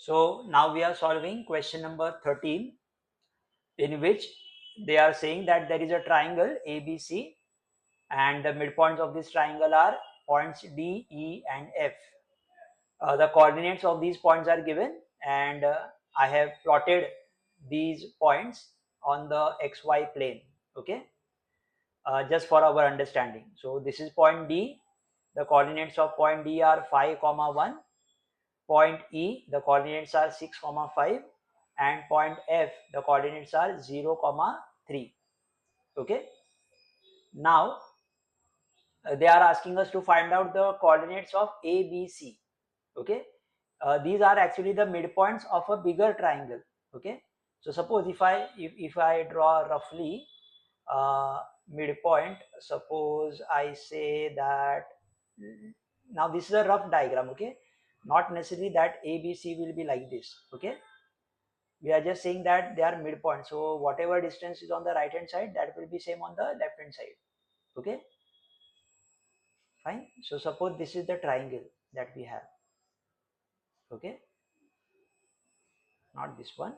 So now we are solving question number 13, in which they are saying that there is a triangle ABC and the midpoints of this triangle are points D, E and F. The coordinates of these points are given, and I have plotted these points on the XY plane, okay, just for our understanding. So this is point D. The coordinates of point D are 5, 1. Point E, the coordinates are 6, 5, and point F, the coordinates are 0, 3. Okay. Now they are asking us to find out the coordinates of A, B, C. Okay. These are actually the midpoints of a bigger triangle. Okay. So suppose if I draw roughly midpoint, suppose I say that, now this is a rough diagram. Okay. Not necessarily that A, B, C will be like this. Okay. We are just saying that they are midpoint, so whatever distance is on the right hand side, that will be same on the left hand side. Okay, fine. So suppose this is the triangle that we have. Okay, not this one.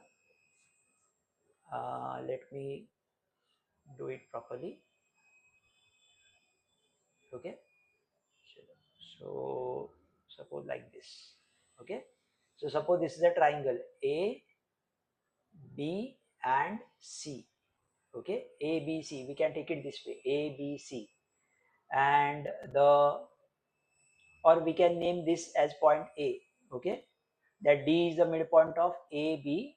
Let me do it properly. Okay, so suppose like this. Okay, so suppose this is a triangle A, B and C. Okay, A, B, C, we can take it this way, A, B, C, and or we can name this as point A. Okay, that D is the midpoint of AB,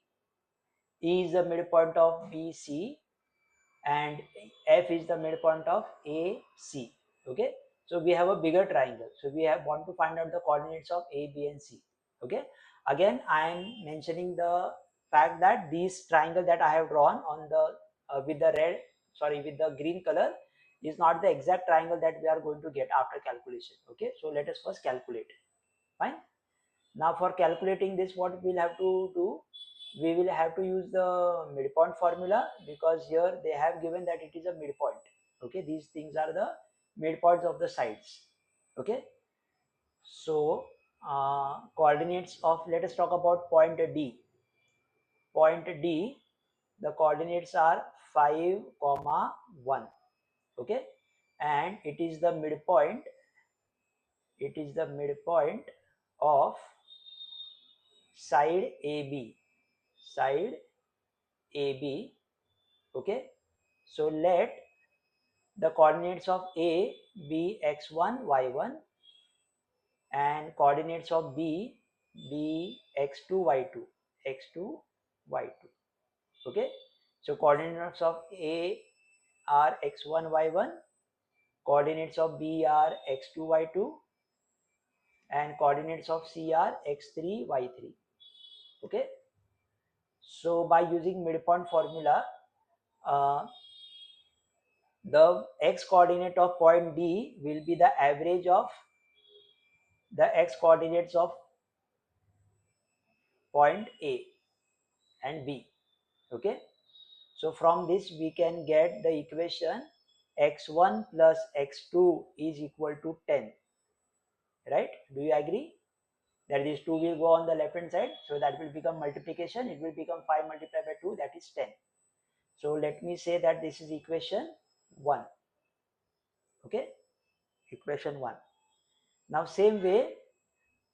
E is the midpoint of BC, and F is the midpoint of AC. Okay, so we have a bigger triangle, so we want to find out the coordinates of A, B and C. Okay, again I am mentioning the fact that this triangle that I have drawn on the with the green color is not the exact triangle that we are going to get after calculation. Okay, so let us first calculate. Fine. Now for calculating this, what we'll have to do, we will have to use the midpoint formula, because here they have given that it is a midpoint. Okay, these things are the midpoints of the sides. Okay, so coordinates of, let us talk about point D. Point D, the coordinates are 5, 1. Okay, and it is the midpoint. It is the midpoint of side AB. Side AB. Okay, so let the coordinates of A be x1, y1, and coordinates of B be x2, y2, x2, y2. Okay, so coordinates of A are x1, y1, coordinates of B are x2, y2, and coordinates of C are x3, y3. Okay, so by using midpoint formula, uh, the x coordinate of point D will be the average of the x coordinates of point A and B. Okay, so from this we can get the equation x1 plus x2 is equal to 10, right? Do you agree that these 2 will go on the left hand side, so that will become multiplication, it will become 5 multiplied by 2, that is 10. So let me say that this is equation 1. Okay, equation 1. Now same way,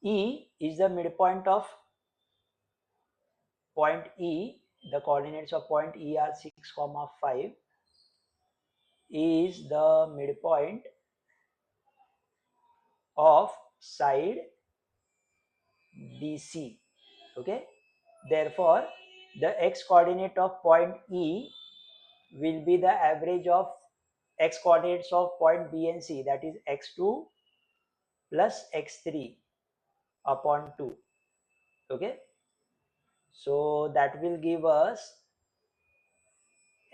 E is the midpoint of point E. The coordinates of point E are 6, 5, is the midpoint of side BC. Okay, therefore the x coordinate of point E will be the average of x coordinates of point B and C, that is x2 plus x3 upon 2. Okay, so that will give us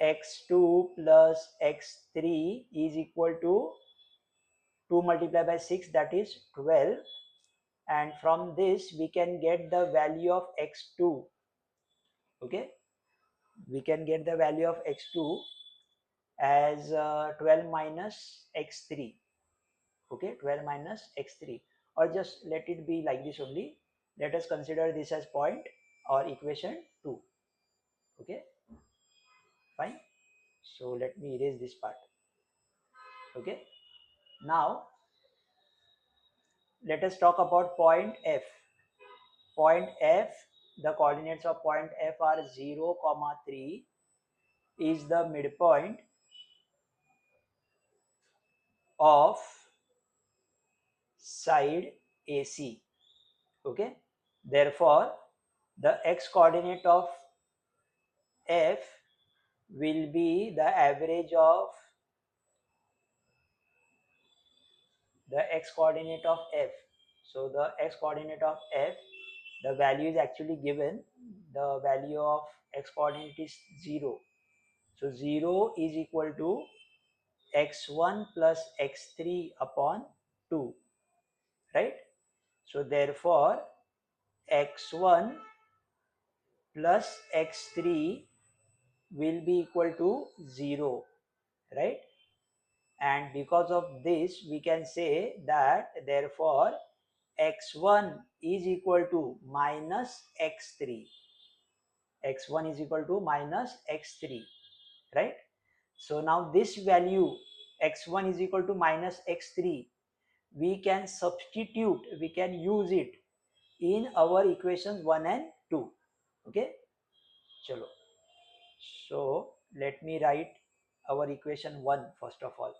x2 plus x3 is equal to 2 multiplied by 6, that is 12, and from this we can get the value of x2. Okay, we can get the value of x2 as 12 minus x3. Okay, 12 minus x3, or just let it be like this only, let us consider this as point or equation 2. Okay, fine. So let me erase this part. Okay, now let us talk about point F. Point F, the coordinates of point F are 0, 3 is the midpoint of side AC. Okay, therefore the x coordinate of F will be the average of the x coordinate of F. So the x coordinate of F, the value is actually given, the value of x coordinate is 0. So 0 is equal to x1 plus x3 upon 2, right? So therefore x1 plus x3 will be equal to 0, right? And because of this we can say that therefore x1 is equal to minus x3, x1 is equal to minus x3, right? So now this value x1 is equal to minus x3, we can substitute, we can use it in our equations 1 and 2. Okay, chalo. So let me write our equation 1 first of all.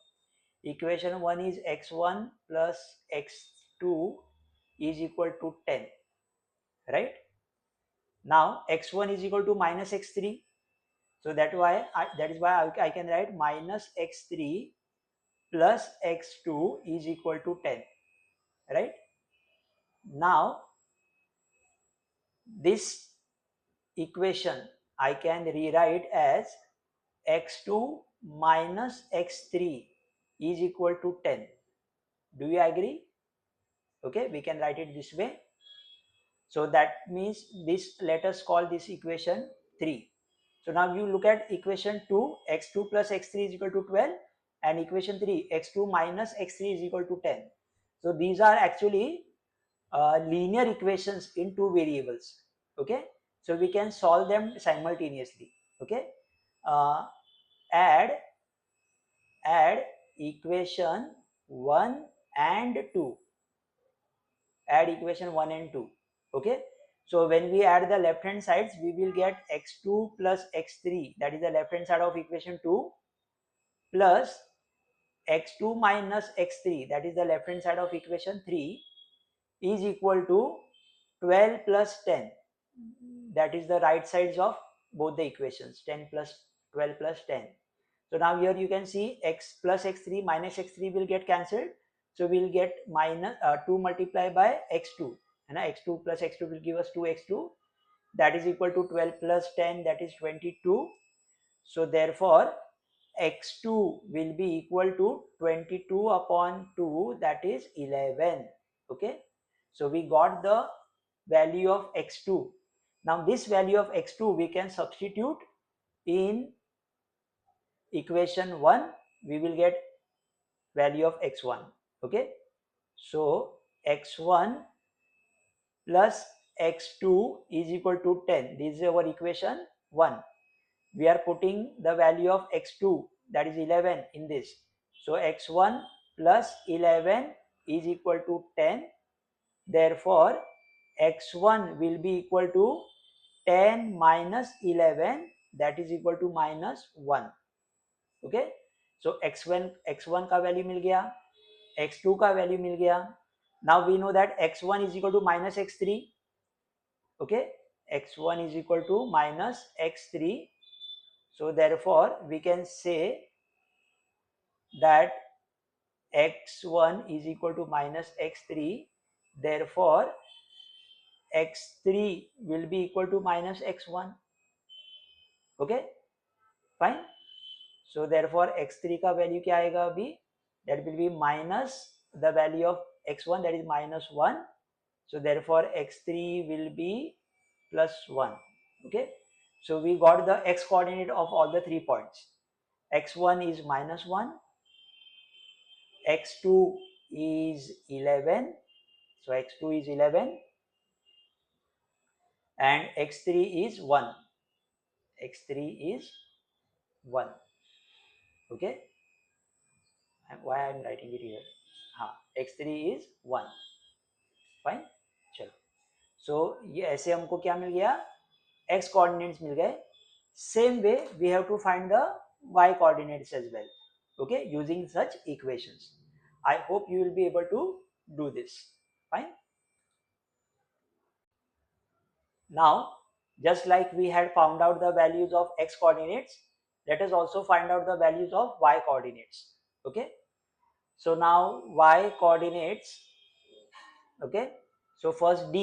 Equation 1 is x1 plus x2 is equal to 10, right? Now x1 is equal to minus x3, so that is why I can write minus x3 plus x2 is equal to 10, right? Now this equation I can rewrite as x2 minus x3 is equal to 10. Do you agree? Okay, we can write it this way. So that means this, let us call this equation 3. So now you look at equation 2, x2 plus x3 is equal to 12, and equation 3, x2 minus x3 is equal to 10. So these are actually linear equations in two variables. Okay, so we can solve them simultaneously. Okay, uh, add equation 1 and 2, add equation 1 and 2. Okay, so when we add the left hand sides, we will get x2 plus x3, that is the left hand side of equation 2, plus x2 minus x3, that is the left hand side of equation 3, is equal to 12 plus 10, that is the right sides of both the equations, 10 plus 12 plus 10. So now here you can see x plus x3 minus x3 will get cancelled, so we will get minus 2 multiplied by x2, and x2 plus x2 will give us 2x2, that is equal to 12 plus 10, that is 22. So therefore x2 will be equal to 22 upon 2, that is 11. Okay, so we got the value of x2. Now this value of x2 we can substitute in equation 1, we will get value of x1. Okay, so x1 plus x2 is equal to 10. This is our equation 1. We are putting the value of x2, that is 11, in this. So x1 plus 11 is equal to 10. Therefore x1 will be equal to 10 minus 11, that is equal to minus 1. Okay, so x1 का value मिल गया, x2 का value मिल गया. Now we know that x1 is equal to minus x3. Okay, x1 is equal to minus x3. So therefore we can say that x1 is equal to minus x3. Therefore x3 will be equal to minus x1. Okay, fine. So therefore x3 का value क्या आएगा अभी, that will be minus the value of x1, that is minus 1. So therefore x3 will be plus 1. Okay, so we got the x coordinate of all the 3 points. x1 is minus 1, x2 is 11, so x2 is 11, and x3 is 1. x3 is 1. Okay, why I am writing it here? x3 is 1. Fine, चलो. सो ये ऐसे हमको क्या मिल गया, x coordinates मिल गए. Same way we have to find the y coordinates as well. Okay, using such equations. I hope you will be able to do this. Fine. Now, just like we had found out the values of x coordinates, let us also find out the values of y coordinates. Okay, so now y coordinates. Okay, so first d.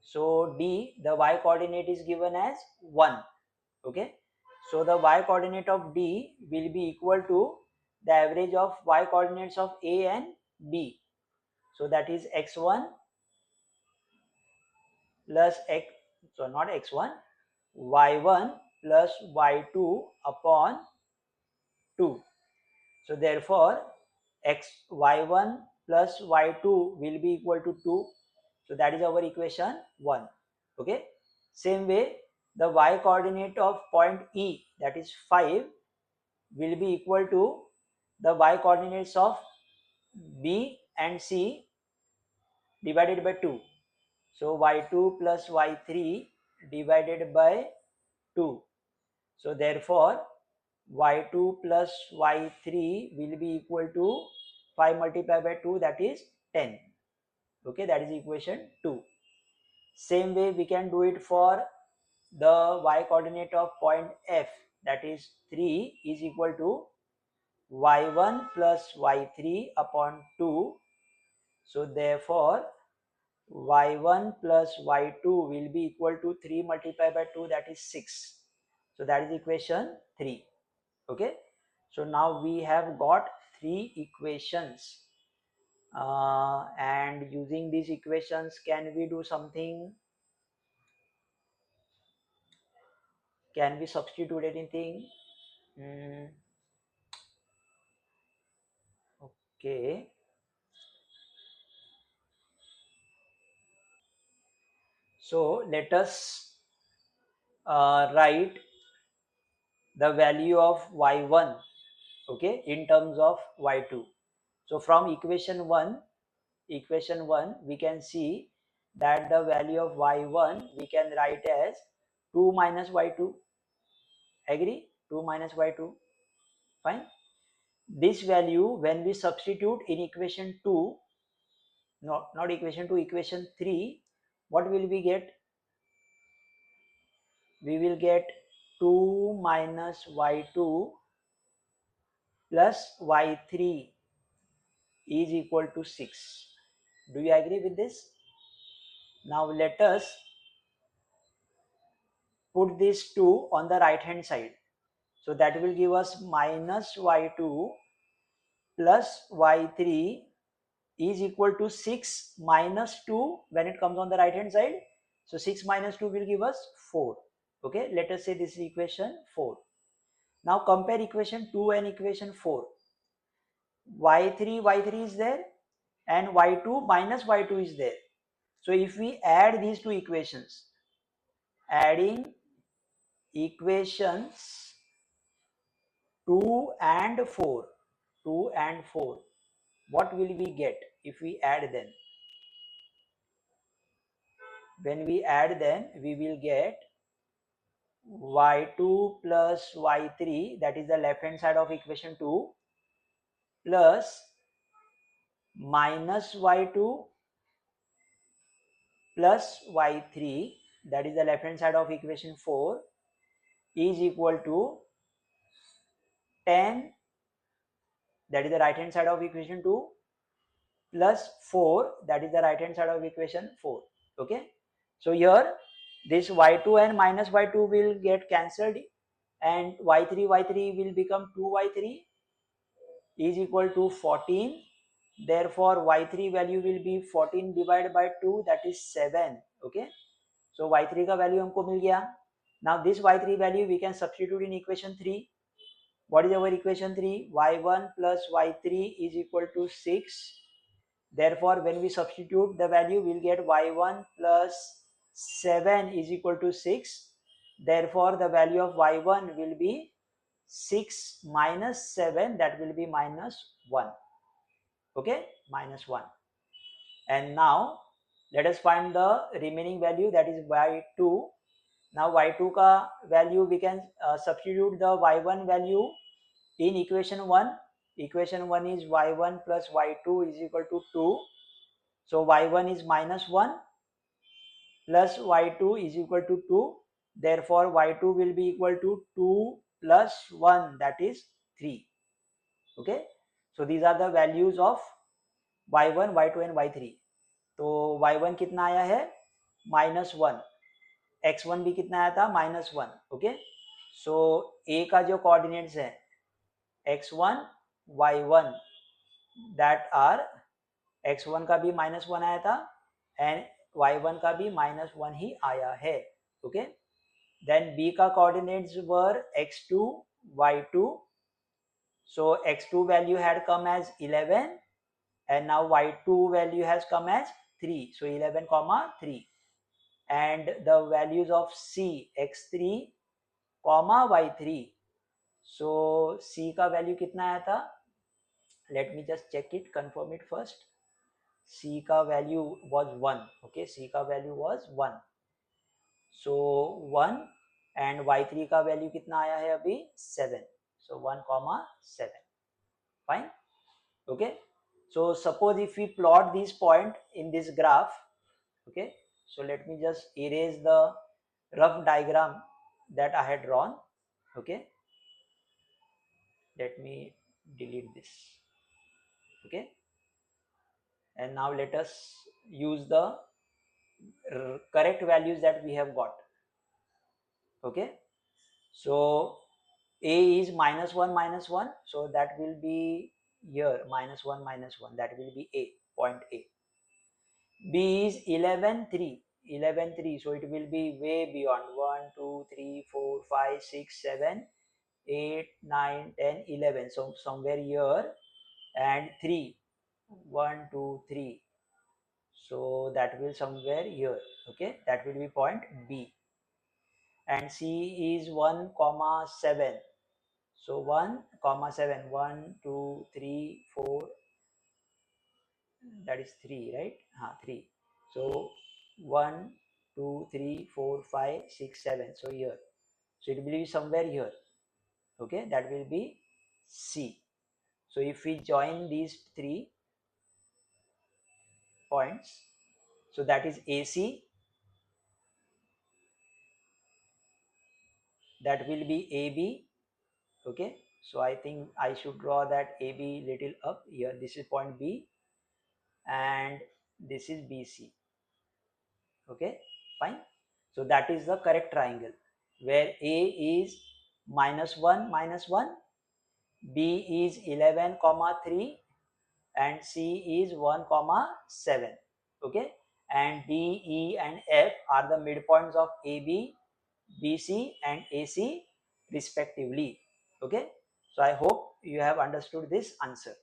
So d, the y coordinate is given as 1. Okay, so the y coordinate of d will be equal to the average of y coordinates of a and b. So that is x1 plus x, so not x1, y1 plus y2 upon 2. So therefore y1 plus y2 will be equal to 2. So that is our equation 1. Okay, same way the y coordinate of point E, that is 5, will be equal to the y coordinates of B and C divided by 2. So y2 plus y3 divided by 2. So therefore y2 plus y3 will be equal to 5 multiplied by 2, that is 10. Okay, that is equation 2. Same way we can do it for the y coordinate of point F, that is 3, is equal to y1 plus y3 upon 2. So therefore y1 plus y2 will be equal to 3 multiplied by 2, that is 6. So that is equation 3. Okay, so now we have got 3 equations, and using these equations, can we do something? Can we substitute anything? Okay, so let us write the value of y1, okay, in terms of y2. So from equation 1, we can see that the value of y1 we can write as 2 minus y2. Agree? 2 minus y2. Fine. This value, when we substitute in equation 2, not equation 2, equation 3, what will we get? We will get 2 minus y2 plus y3 is equal to 6. Do you agree with this? Now let us put this 2 on the right hand side. So that will give us minus y2 plus y3 is equal to 6 minus 2 when it comes on the right hand side. So 6 minus 2 will give us 4. Okay, let us say this is equation 4. Now compare equation 2 and equation 4. y3 is there and y2 minus y2 is there. So if we add these two equations, adding equations 2 and 4, what will we get if we add them? When we add them, we will get y2 plus y3, that is the left hand side of equation 2, plus minus y2 plus y3, that is the left hand side of equation 4, is equal to 10, that is the right hand side of equation 2, plus 4, that is the right hand side of equation 4. Okay, so here this y2 and minus y2 will get cancelled and y3 will become 2y3 is equal to 14. Therefore y3 value will be 14 divided by 2, that is 7. Okay, so y3 का value हमको मिल गया. Now this y3 value we can substitute in equation 3. What is our equation 3? y1 plus y3 is equal to 6. Therefore when we substitute the value, we'll get y1 plus 7 is equal to 6. Therefore, the value of y1 will be 6 minus 7, that will be minus 1. Okay, minus 1. And now let us find the remaining value, that is y2. Now y2 ka value we can substitute the y1 value in equation 1. Equation 1 is y1 plus y2 is equal to 2. So y1 is minus 1 plus y2 is equal to 2. Therefore y2 will be equal to 2 plus 1, that is 3. Okay, so these are the values of y1, y2 and y3. तो y1 कितना आया है -1, x1 भी कितना आया था -1. Okay, so a का जो कोऑर्डिनेट्स है x1 y1, that are x1 का भी -1 आया था एंड y1 का भी -1 ही आया है. ओके, then b का coordinates were x2 y2. So x2 value had come as 11 and now y2 value has come as 3. So 11 comma 3. And the values of c x3 comma y3. So c का value कितना आया था? Let me just check it, confirm it first. c का value was 1. Okay, c का value was 1. So 1 and y3 का value कितना आया है अभी 7. So 1 comma 7. Fine. Okay, so suppose if we plot this point in this graph. Okay, so let me just erase the rough diagram that I had drawn. Okay, let me delete this. Okay, and now let us use the correct values that we have got. Okay, so a is -1, so that will be here -1, that will be a, point A. B is 11 3, so it will be way beyond 1 2 3 4 5 6 7 8 9 10 11, so somewhere here. And 3 1 2 3, so that will somewhere here. Okay, that will be point B. And C is 1 comma 7, so 1 comma 7, 1 2 3 4, that is 3, right? 3. So 1 2 3 4 5 6 7, so here, so it will be somewhere here. Okay, that will be C. So if we join these 3 points, so that is AC, that will be AB. Okay, so I think I should draw that AB little up here. This is point B and this is BC. Okay, fine. So that is the correct triangle where A is -1 -1, B is 11 comma 3 and C is 1 comma 7. Okay, and D, E and F are the midpoints of AB, BC and AC respectively. Okay, so I hope you have understood this answer.